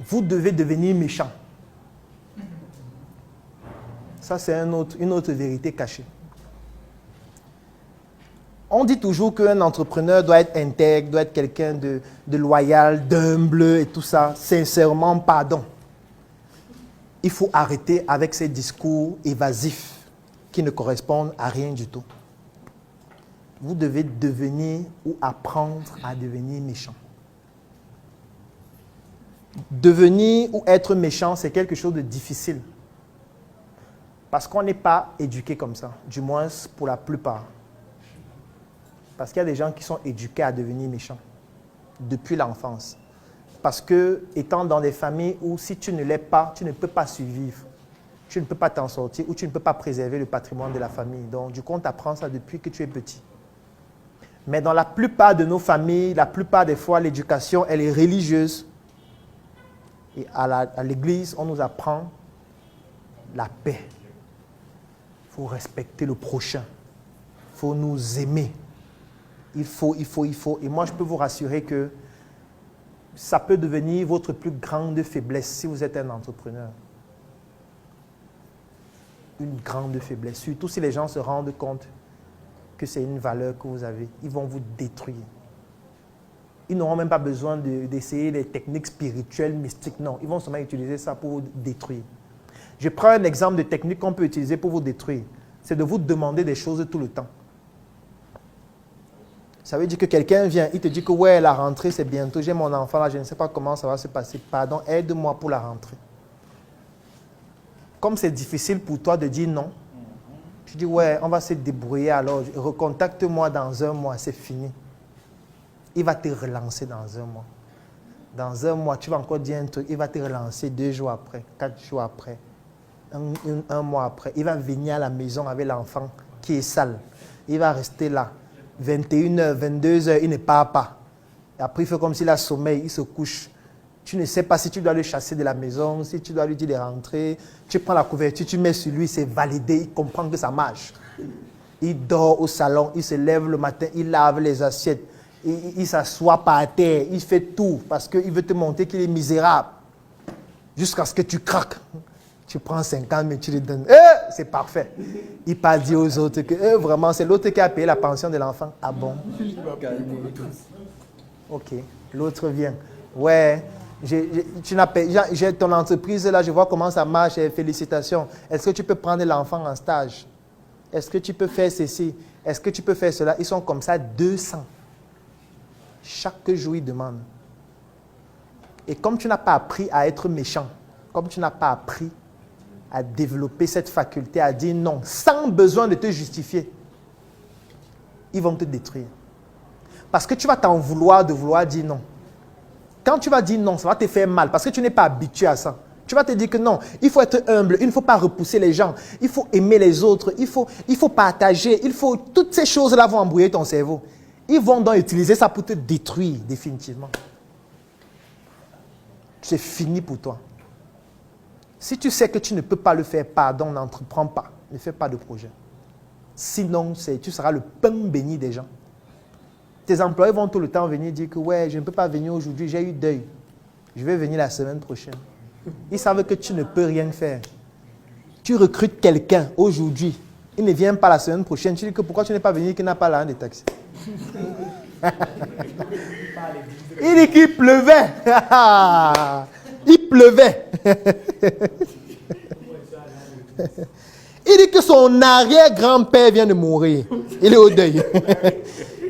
Vous devez devenir méchant. Ça, c'est une autre vérité cachée. On dit toujours qu'un entrepreneur doit être intègre, doit être quelqu'un de loyal, d'humble et tout ça. Sincèrement, pardon. Il faut arrêter avec ces discours évasifs qui ne correspondent à rien du tout. Vous devez devenir ou apprendre à devenir méchant. Devenir ou être méchant, c'est quelque chose de difficile. Parce qu'on n'est pas éduqué comme ça, du moins pour la plupart. Parce qu'il y a des gens qui sont éduqués à devenir méchants depuis l'enfance. Parce que, étant dans des familles où si tu ne l'es pas, tu ne peux pas survivre. Tu ne peux pas t'en sortir ou tu ne peux pas préserver le patrimoine de la famille. Donc, du coup, on t'apprend ça depuis que tu es petit. Mais dans la plupart de nos familles, la plupart des fois, l'éducation, elle est religieuse. Et à l'église, on nous apprend la paix. Il faut respecter le prochain. Il faut nous aimer. Il faut. Et moi, je peux vous rassurer que ça peut devenir votre plus grande faiblesse si vous êtes un entrepreneur. Une grande faiblesse. Surtout si les gens se rendent compte que c'est une valeur que vous avez. Ils vont vous détruire. Ils n'auront même pas besoin d'essayer les techniques spirituelles, mystiques. Non, ils vont seulement utiliser ça pour vous détruire. Je prends un exemple de technique qu'on peut utiliser pour vous détruire. C'est de vous demander des choses tout le temps. Ça veut dire que quelqu'un vient, il te dit que ouais, la rentrée c'est bientôt, j'ai mon enfant là, je ne sais pas comment ça va se passer. Pardon, aide-moi pour la rentrée. Comme c'est difficile pour toi de dire non, tu dis ouais, on va se débrouiller alors, recontacte-moi dans 1 mois, c'est fini. Il va te relancer dans 1 mois. Dans 1 mois, tu vas encore dire un truc, il va te relancer 2 jours après, 4 jours après, un mois après. Il va venir à la maison avec l'enfant qui est sale. Il va rester là. 21h, 22h, il ne part pas. Et après, il fait comme s'il a sommeil, il se couche. Tu ne sais pas si tu dois le chasser de la maison, si tu dois lui dire de rentrer. Tu prends la couverture, tu mets sur lui, c'est validé, il comprend que ça marche. Il dort au salon, il se lève le matin, il lave les assiettes, il s'assoit par terre, il fait tout parce qu'il veut te montrer qu'il est misérable. Jusqu'à ce que tu craques. Tu prends 50 000, tu lui donnes. C'est parfait. Il pas dit aux autres que vraiment, c'est l'autre qui a payé la pension de l'enfant. Ah bon? Ok. L'autre vient. Ouais, j'ai ton entreprise là, je vois comment ça marche. Félicitations. Est-ce que tu peux prendre l'enfant en stage? Est-ce que tu peux faire ceci? Est-ce que tu peux faire cela? Ils sont comme ça 200. Chaque jour, ils demandent. Et comme tu n'as pas appris à être méchant, comme tu n'as pas appris à développer cette faculté, à dire non, sans besoin de te justifier, ils vont te détruire. Parce que tu vas t'en vouloir de vouloir dire non. Quand tu vas dire non, ça va te faire mal, parce que tu n'es pas habitué à ça. Tu vas te dire que non, il faut être humble, il ne faut pas repousser les gens, il faut aimer les autres, il faut partager, toutes ces choses-là vont embrouiller ton cerveau. Ils vont donc utiliser ça pour te détruire définitivement. C'est fini pour toi. Si tu sais que tu ne peux pas le faire, pardon, n'entreprends pas. Ne fais pas de projet. Sinon, tu seras le pain béni des gens. Tes employés vont tout le temps venir dire que ouais, je ne peux pas venir aujourd'hui, j'ai eu deuil. Je vais venir la semaine prochaine. Ils savent que tu ne peux rien faire. Tu recrutes quelqu'un aujourd'hui. Il ne vient pas la semaine prochaine. Tu dis que pourquoi tu n'es pas venu, qu'il n'a pas l'argent de taxi. Il dit qu'il pleuvait. Il pleuvait. Il dit que son arrière-grand-père vient de mourir. Il est au deuil.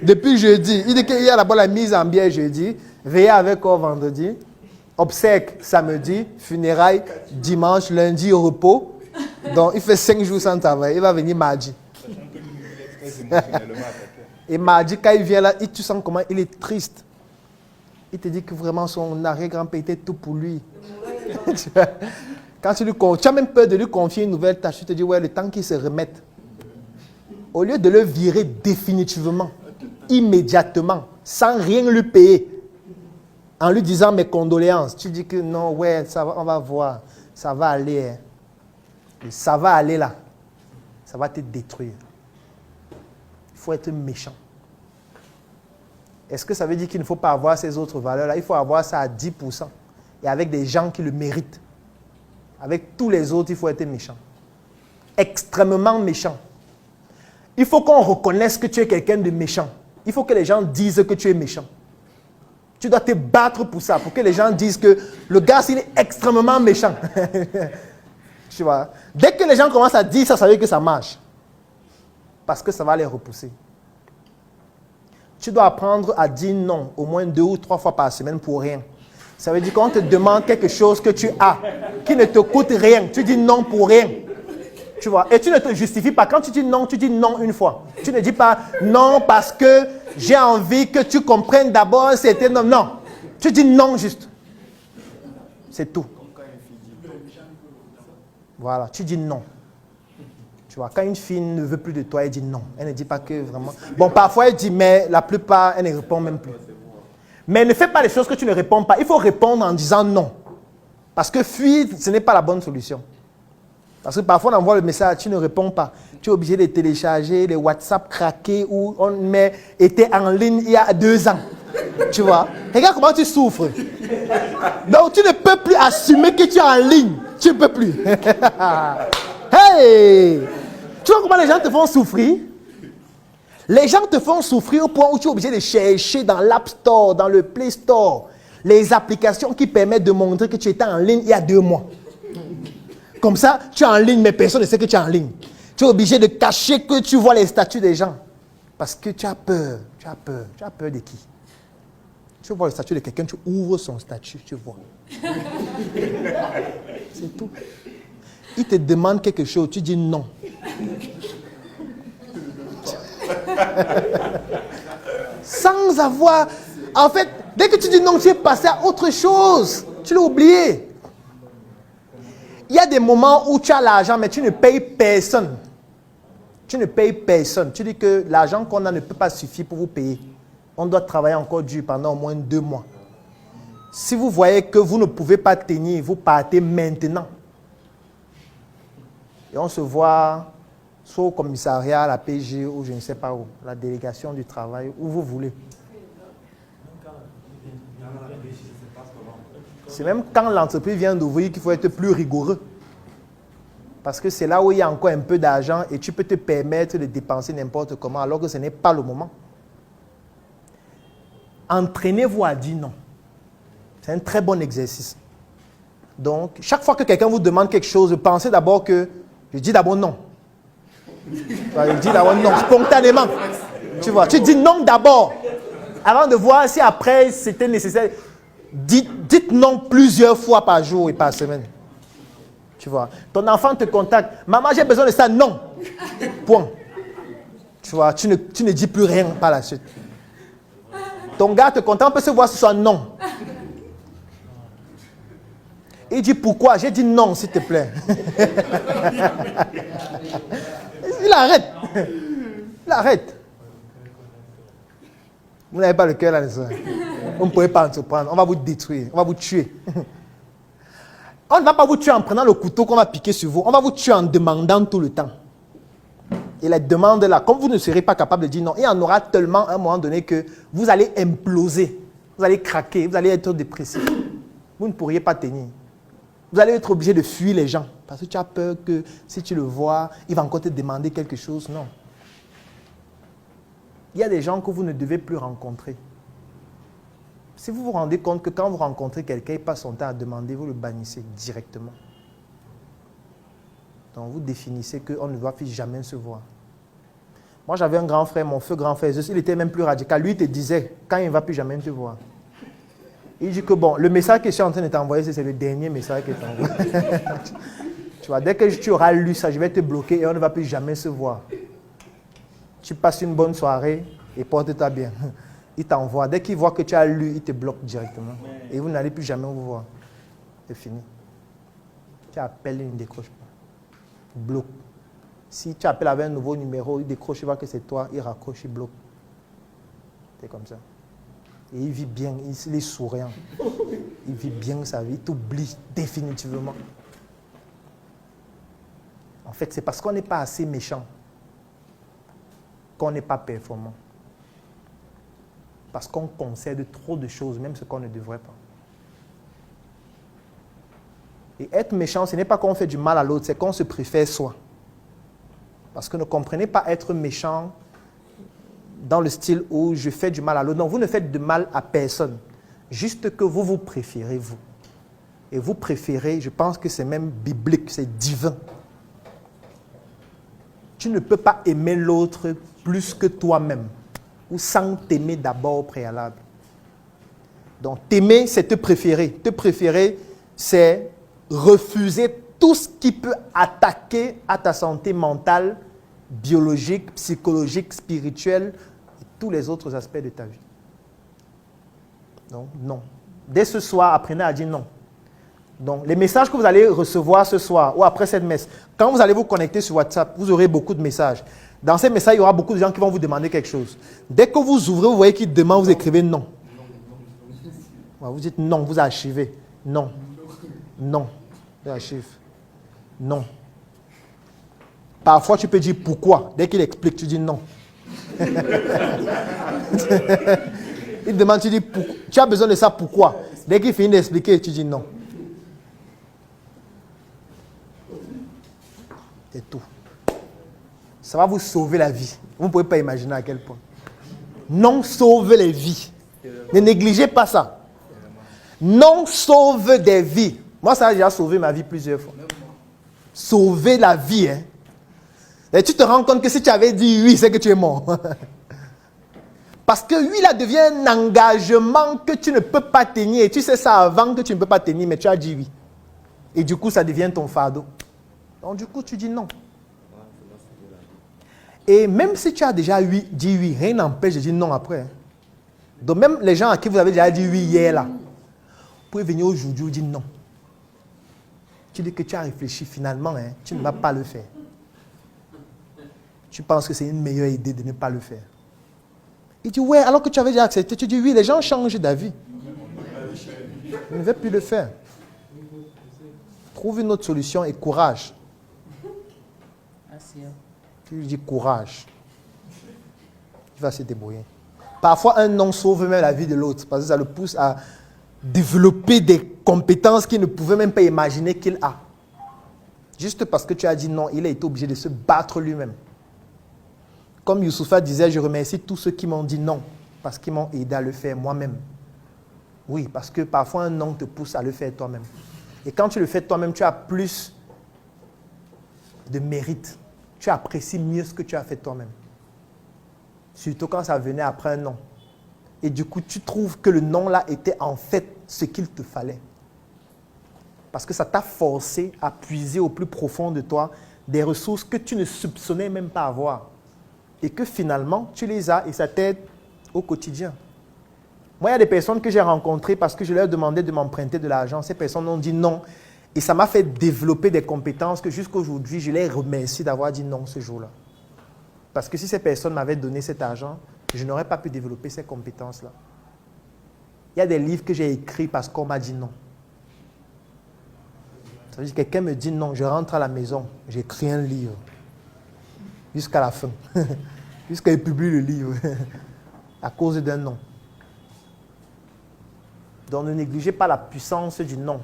Depuis jeudi. Il dit qu'il y a d'abord la mise en bière jeudi, veillée avec corps vendredi, obsèques samedi, funérailles dimanche, lundi au repos. Donc il fait 5 jours sans travail. Il va venir mardi. Et mardi, quand il vient là, tu sens comment il est triste. Il te dit que vraiment son arrière-grand-père était tout pour lui. Quand tu as même peur de lui confier une nouvelle tâche, tu te dis, ouais, le temps qu'il se remette. Au lieu de le virer définitivement, immédiatement, sans rien lui payer, en lui disant mes condoléances, tu dis que non, ouais, ça va, on va voir, ça va aller. Hein. Et ça va aller là. Ça va te détruire. Il faut être méchant. Est-ce que ça veut dire qu'il ne faut pas avoir ces autres valeurs-là? Il faut avoir ça à 10%. et avec des gens qui le méritent. Avec tous les autres, il faut être méchant. Extrêmement méchant. Il faut qu'on reconnaisse que tu es quelqu'un de méchant. Il faut que les gens disent que tu es méchant. Tu dois te battre pour ça, pour que les gens disent que le gars, il est extrêmement méchant. Tu vois? Dès que les gens commencent à dire ça, ça veut dire que ça marche. Parce que ça va les repousser. Tu dois apprendre à dire non au moins 2 ou 3 fois par semaine pour rien. Ça veut dire qu'on te demande quelque chose que tu as, qui ne te coûte rien. Tu dis non pour rien. Tu vois? Et tu ne te justifies pas. Quand tu dis non une fois. Tu ne dis pas non parce que j'ai envie que tu comprennes d'abord c'était non. Non. Tu dis non juste. C'est tout. Voilà. Tu dis non. Tu vois, quand une fille ne veut plus de toi, elle dit non. Elle ne dit pas que vraiment... Bon, parfois elle dit mais, la plupart, elle ne répond même plus. Mais ne fais pas les choses que tu ne réponds pas. Il faut répondre en disant non. Parce que fuir, ce n'est pas la bonne solution. Parce que parfois on envoie le message, tu ne réponds pas. Tu es obligé de télécharger les WhatsApp craqués où on était en ligne il y a 2 ans. Tu vois? Regarde comment tu souffres. Donc tu ne peux plus assumer que tu es en ligne. Tu ne peux plus. Hey! Tu vois comment les gens te font souffrir? Les gens te font souffrir au point où tu es obligé de chercher dans l'App Store, dans le Play Store, les applications qui permettent de montrer que tu étais en ligne il y a 2 mois. Comme ça, tu es en ligne, mais personne ne sait que tu es en ligne. Tu es obligé de cacher que tu vois les statuts des gens. Parce que tu as peur. Tu as peur. Tu as peur de qui? Tu vois le statut de quelqu'un, tu ouvres son statut, tu vois. C'est tout. Il te demande quelque chose, tu dis non. Sans avoir... En fait, dès que tu dis non, tu es passé à autre chose. Tu l'as oublié. Il y a des moments où tu as l'argent, mais tu ne payes personne. Tu ne payes personne. Tu dis que l'argent qu'on a ne peut pas suffire pour vous payer. On doit travailler encore dur pendant au moins 2 mois. Si vous voyez que vous ne pouvez pas tenir, vous partez maintenant. Et on se voit soit au commissariat, à la PG, ou je ne sais pas où, la délégation du travail, où vous voulez. C'est même quand l'entreprise vient d'ouvrir qu'il faut être plus rigoureux. Parce que c'est là où il y a encore un peu d'argent et tu peux te permettre de dépenser n'importe comment alors que ce n'est pas le moment. Entraînez-vous à dire non. C'est un très bon exercice. Donc, chaque fois que quelqu'un vous demande quelque chose, pensez d'abord que je dis d'abord non. Je dis d'abord non, spontanément. Tu vois, tu dis non d'abord. Avant de voir si après c'était nécessaire. Dites non plusieurs fois par jour et par semaine. Tu vois, ton enfant te contacte. Maman, j'ai besoin de ça. Non. Point. Tu vois, tu ne dis plus rien par la suite. Ton gars te contacte, on peut se voir ce soir. Non. Il dit pourquoi? J'ai dit non, s'il te plaît. Il arrête. Il arrête. Vous n'avez pas le cœur là-dedans. On ne pourrait pas entreprendre. On va vous détruire. On va vous tuer. On ne va pas vous tuer en prenant le couteau qu'on va piquer sur vous. On va vous tuer en demandant tout le temps. Et la demande là, comme vous ne serez pas capable de dire non, il y en aura tellement à un moment donné que vous allez imploser. Vous allez craquer. Vous allez être dépressif. Vous ne pourriez pas tenir. Vous allez être obligé de fuir les gens. Parce que tu as peur que si tu le vois, il va encore te demander quelque chose. Non. Il y a des gens que vous ne devez plus rencontrer. Si vous vous rendez compte que quand vous rencontrez quelqu'un, il passe son temps à demander, vous le bannissez directement. Donc vous définissez qu'on ne doit plus jamais se voir. Moi j'avais un grand frère, mon feu grand frère, il était même plus radical. Lui il te disait, quand il ne va plus jamais te voir. Il dit que bon, le message que je suis en train de t'envoyer, c'est le dernier message que je t'envoie. Tu vois, dès que tu auras lu ça, je vais te bloquer et on ne va plus jamais se voir. Tu passes une bonne soirée et porte-toi bien. Il t'envoie. Dès qu'il voit que tu as lu, il te bloque directement. Et vous n'allez plus jamais vous voir. C'est fini. Tu appelles, il ne décroche pas. Bloque. Si tu appelles avec un nouveau numéro, il décroche, il voit que c'est toi, il raccroche, il bloque. C'est comme ça. Et il vit bien, il est souriant. Il vit bien sa vie, il t'oublie définitivement. En fait, c'est parce qu'on n'est pas assez méchant qu'on n'est pas performant. Parce qu'on concède trop de choses, même ce qu'on ne devrait pas. Et être méchant, ce n'est pas qu'on fait du mal à l'autre, c'est qu'on se préfère soi. Parce que ne comprenez pas être méchant dans le style où je fais du mal à l'autre. Non, vous ne faites de mal à personne. Juste que vous vous préférez, vous. Et vous préférez, je pense que c'est même biblique, c'est divin. Tu ne peux pas aimer l'autre plus que toi-même, ou sans t'aimer d'abord au préalable. Donc, t'aimer, c'est te préférer. Te préférer, c'est refuser tout ce qui peut attaquer à ta santé mentale, biologique, psychologique, spirituelle, et tous les autres aspects de ta vie. Donc, non. Dès ce soir, apprenez à dire non. Donc, les messages que vous allez recevoir ce soir ou après cette messe, quand vous allez vous connecter sur WhatsApp, vous aurez beaucoup de messages. Dans ces messages, il y aura beaucoup de gens qui vont vous demander quelque chose. Dès que vous ouvrez, vous voyez qu'ils demandent, vous écrivez non. Vous dites non, vous archivez. Non. Non. Vous archivez. Non. Parfois, tu peux dire pourquoi. Dès qu'il explique, tu dis non. Il demande, tu dis tu as besoin de ça, pourquoi? Dès qu'il finit d'expliquer, tu dis non. C'est tout. Ça va vous sauver la vie. Vous ne pouvez pas imaginer à quel point. Non sauve les vies. Ne négligez pas ça. Non sauve des vies. Moi, ça a déjà sauvé ma vie plusieurs fois. Sauver la vie. Hein. Et tu te rends compte que si tu avais dit oui, c'est que tu es mort. Parce que oui, là devient un engagement que tu ne peux pas tenir. Et tu sais ça avant que tu ne peux pas tenir, mais tu as dit oui. Et du coup, ça devient ton fardeau. Donc du coup, tu dis non. Et même si tu as déjà dit oui, rien n'empêche de dire non après. Donc même les gens à qui vous avez déjà dit oui hier là, vous pouvez venir aujourd'hui et dire non. Tu dis que tu as réfléchi finalement, hein, tu ne vas pas le faire. Tu penses que c'est une meilleure idée de ne pas le faire. Il dit ouais, alors que tu avais déjà accepté, tu dis oui, les gens changent d'avis. Je ne vais plus le faire. Trouve une autre solution et courage. Tu lui dis courage. Il va se débrouiller. Parfois, un non sauve même la vie de l'autre parce que ça le pousse à développer des compétences qu'il ne pouvait même pas imaginer qu'il a. Juste parce que tu as dit non, il a été obligé de se battre lui-même. Comme Youssoufa disait, je remercie tous ceux qui m'ont dit non parce qu'ils m'ont aidé à le faire moi-même. Oui, parce que parfois un non te pousse à le faire toi-même. Et quand tu le fais toi-même, tu as plus de mérite. Tu apprécies mieux ce que tu as fait toi-même. Surtout quand ça venait après un non. Et du coup, tu trouves que le non-là était en fait ce qu'il te fallait. Parce que ça t'a forcé à puiser au plus profond de toi des ressources que tu ne soupçonnais même pas avoir. Et que finalement, tu les as et ça t'aide au quotidien. Moi, il y a des personnes que j'ai rencontrées parce que je leur demandais de m'emprunter de l'argent. Ces personnes ont dit non. Et ça m'a fait développer des compétences que jusqu'à aujourd'hui, je les remercie d'avoir dit non ce jour-là. Parce que si ces personnes m'avaient donné cet argent, je n'aurais pas pu développer ces compétences-là. Il y a des livres que j'ai écrits parce qu'on m'a dit non. Ça veut dire que quelqu'un me dit non, je rentre à la maison, j'écris un livre. Jusqu'à la fin. Jusqu'à qu'il publie le livre. À cause d'un non. Donc ne négligez pas la puissance du non.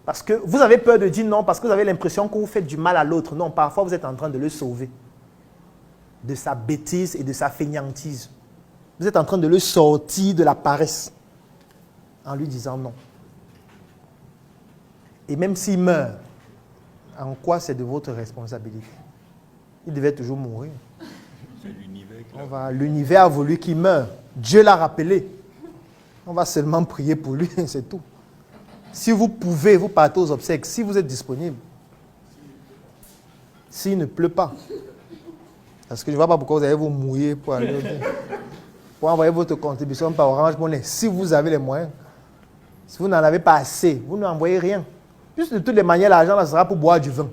Parce que vous avez peur de dire non, parce que vous avez l'impression que vous faites du mal à l'autre. Non, parfois vous êtes en train de le sauver. De sa bêtise et de sa fainéantise. Vous êtes en train de le sortir de la paresse. En lui disant non. Et même s'il meurt, en quoi c'est de votre responsabilité? Il devait toujours mourir. L'univers a voulu qu'il meure. Dieu l'a rappelé. On va seulement prier pour lui, c'est tout. Si vous pouvez, vous partez aux obsèques. Si vous êtes disponible. S'il ne pleut pas. Parce que je ne vois pas pourquoi vous allez vous mouiller pour aller pour envoyer votre contribution par Orange Money. Si vous avez les moyens. Si vous n'en avez pas assez, vous n'envoyez rien. Juste de toutes les manières, l'argent là sera pour boire du vin.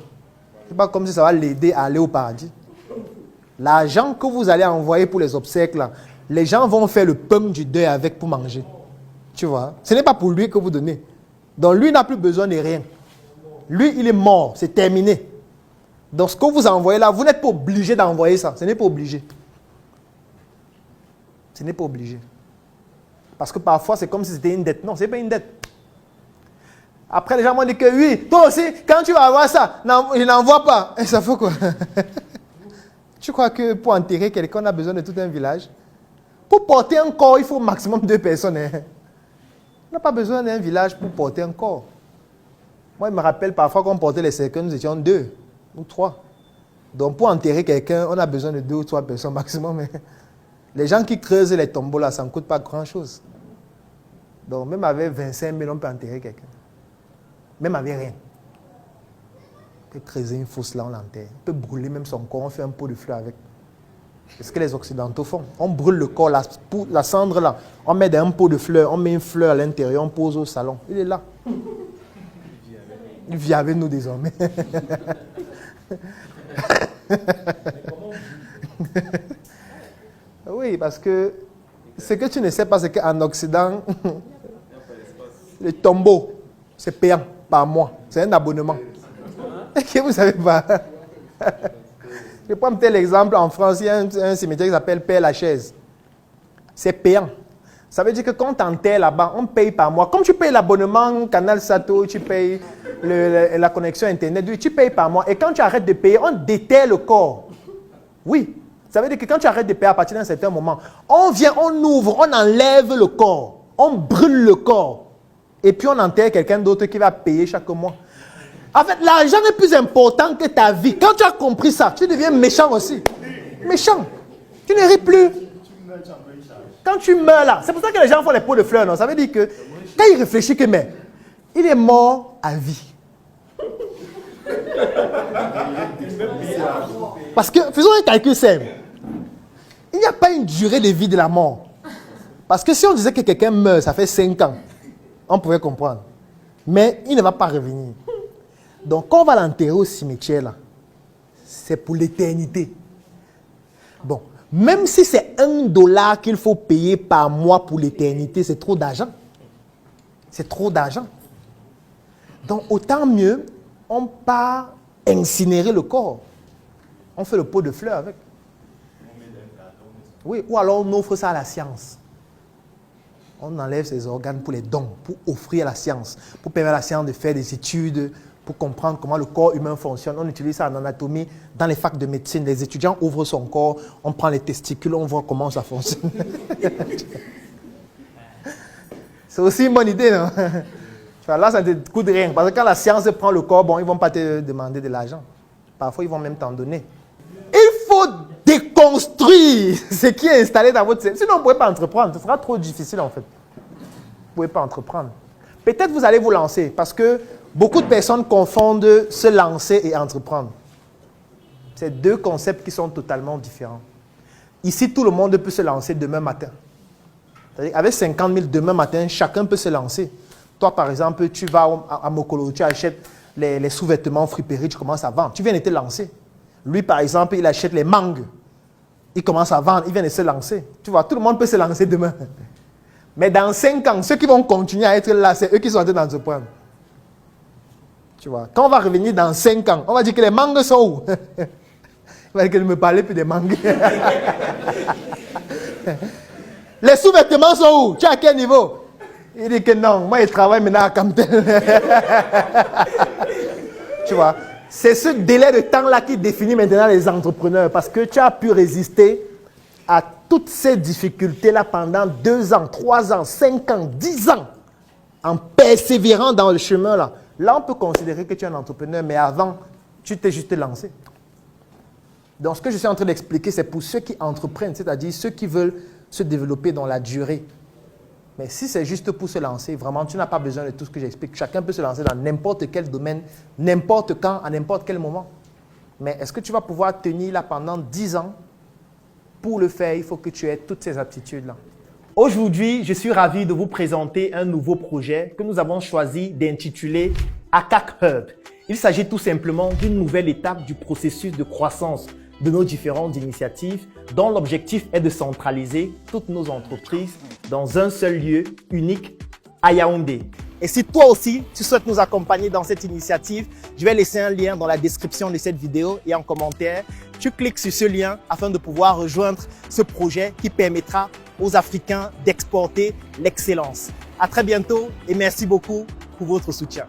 Ce n'est pas comme si ça va l'aider à aller au paradis. L'argent que vous allez envoyer pour les obsèques, là, les gens vont faire le pain du deuil avec pour manger. Tu vois? Ce n'est pas pour lui que vous donnez. Donc lui n'a plus besoin de rien. Lui, il est mort, c'est terminé. Donc ce que vous envoyez là, vous n'êtes pas obligé d'envoyer ça. Ce n'est pas obligé. Ce n'est pas obligé. Parce que parfois, c'est comme si c'était une dette. Non, ce n'est pas une dette. Après, les gens m'ont dit que oui, toi aussi, quand tu vas avoir ça, non, je n'en vois pas. Et ça fait quoi? Tu crois que pour enterrer quelqu'un, on a besoin de tout un village? Pour porter un corps, il faut au maximum 2 personnes. Hein. On n'a pas besoin d'un village pour porter un corps. Moi, je me rappelle parfois qu'on portait les cercueils, nous étions 2 ou 3. Donc, pour enterrer quelqu'un, on a besoin de 2 ou 3 personnes maximum. Les gens qui creusent les tombeaux là, ça ne coûte pas grand-chose. Donc, même avec 25 000, on peut enterrer quelqu'un. Même avec rien. On peut creuser une fosse là, on l'enterre. On peut brûler même son corps, on fait un pot de fleurs avec. C'est ce que les Occidentaux font. On brûle le corps, la cendre là, on met dans un pot de fleurs, on met une fleur à l'intérieur, on pose au salon. Il est là. Il vit avec nous désormais. Oui, parce que ce que tu ne sais pas, c'est qu'en Occident, le tombeau, c'est payant par mois. C'est un abonnement. Et que vous ne savez pas. Je prends peut-être l'exemple, en France, il y a un cimetière qui s'appelle Père-Lachaise. C'est payant. Ça veut dire que quand tu enterres là-bas, on paye par mois. Comme tu payes l'abonnement Canal Sato, tu payes la connexion Internet, tu payes par mois. Et quand tu arrêtes de payer, on déterre le corps. Oui. Ça veut dire que quand tu arrêtes de payer à partir d'un certain moment, on vient, on ouvre, on enlève le corps. On brûle le corps. Et puis on enterre quelqu'un d'autre qui va payer chaque mois. En fait, l'argent est plus important que ta vie. Quand tu as compris ça, tu deviens méchant aussi. Méchant. Tu ne ris plus. Quand tu meurs là, c'est pour ça que les gens font les pots de fleurs, non? Ça veut dire que quand ils réfléchissent que, mais, il est mort à vie. Parce que, faisons un calcul simple. Il n'y a pas une durée de vie de la mort. Parce que si on disait que quelqu'un meurt, ça fait 5 ans, on pouvait comprendre. Mais il ne va pas revenir. Donc, quand on va l'enterrer au cimetière, là, c'est pour l'éternité. Bon, même si c'est $1 qu'il faut payer par mois pour l'éternité, c'est trop d'argent. C'est trop d'argent. Donc, autant mieux, on part incinérer le corps. On fait le pot de fleurs avec. Oui, ou alors on offre ça à la science. On enlève ses organes pour les dons, pour offrir à la science, pour permettre à la science de faire des études, pour comprendre comment le corps humain fonctionne. On utilise ça en anatomie dans les facs de médecine. Les étudiants ouvrent son corps, on prend les testicules, on voit comment ça fonctionne. C'est aussi une bonne idée, non? Tu vois, là, ça ne te coûte rien. Parce que quand la science prend le corps, bon, ils ne vont pas te demander de l'argent. Parfois, ils vont même t'en donner. Il faut déconstruire ce qui est installé dans votre cerveau. Sinon, vous ne pouvez pas entreprendre. Ce sera trop difficile, en fait. Vous ne pouvez pas entreprendre. Peut-être vous allez vous lancer, parce que beaucoup de personnes confondent se lancer et entreprendre. C'est 2 concepts qui sont totalement différents. Ici, tout le monde peut se lancer demain matin. C'est-à-dire, avec 50 000 demain matin, chacun peut se lancer. Toi, par exemple, tu vas à Mokolo, tu achètes les sous-vêtements friperie, tu commences à vendre. Tu viens de te lancer. Lui, par exemple, il achète les mangues. Il commence à vendre, il vient de se lancer. Tu vois, tout le monde peut se lancer demain. Mais dans 5 ans, ceux qui vont continuer à être là, c'est eux qui sont en train d'entreprendre. Tu vois, quand on va revenir dans 5 ans, on va dire que les mangues sont où? Il va dire que ne me parlez plus des mangues. Les sous-vêtements sont où? Tu es à quel niveau? Il dit que non, moi je travaille maintenant à Campbell. Tu vois, c'est ce délai de temps-là qui définit maintenant les entrepreneurs parce que tu as pu résister à toutes ces difficultés-là pendant 2 ans, 3 ans, 5 ans, 10 ans, en persévérant dans le chemin-là. Là, on peut considérer que tu es un entrepreneur, mais avant, tu t'es juste lancé. Donc, ce que je suis en train d'expliquer, c'est pour ceux qui entreprennent, c'est-à-dire ceux qui veulent se développer dans la durée. Mais si c'est juste pour se lancer, vraiment, tu n'as pas besoin de tout ce que j'explique. Chacun peut se lancer dans n'importe quel domaine, n'importe quand, à n'importe quel moment. Mais est-ce que tu vas pouvoir tenir là pendant 10 ans? Pour le faire, il faut que tu aies toutes ces aptitudes-là. Aujourd'hui, je suis ravi de vous présenter un nouveau projet que nous avons choisi d'intituler ACAC Hub. Il s'agit tout simplement d'une nouvelle étape du processus de croissance de nos différentes initiatives dont l'objectif est de centraliser toutes nos entreprises dans un seul lieu unique à Yaoundé. Et si toi aussi, tu souhaites nous accompagner dans cette initiative, je vais laisser un lien dans la description de cette vidéo et en commentaire. Tu cliques sur ce lien afin de pouvoir rejoindre ce projet qui permettra aux Africains d'exporter l'excellence. À très bientôt et merci beaucoup pour votre soutien.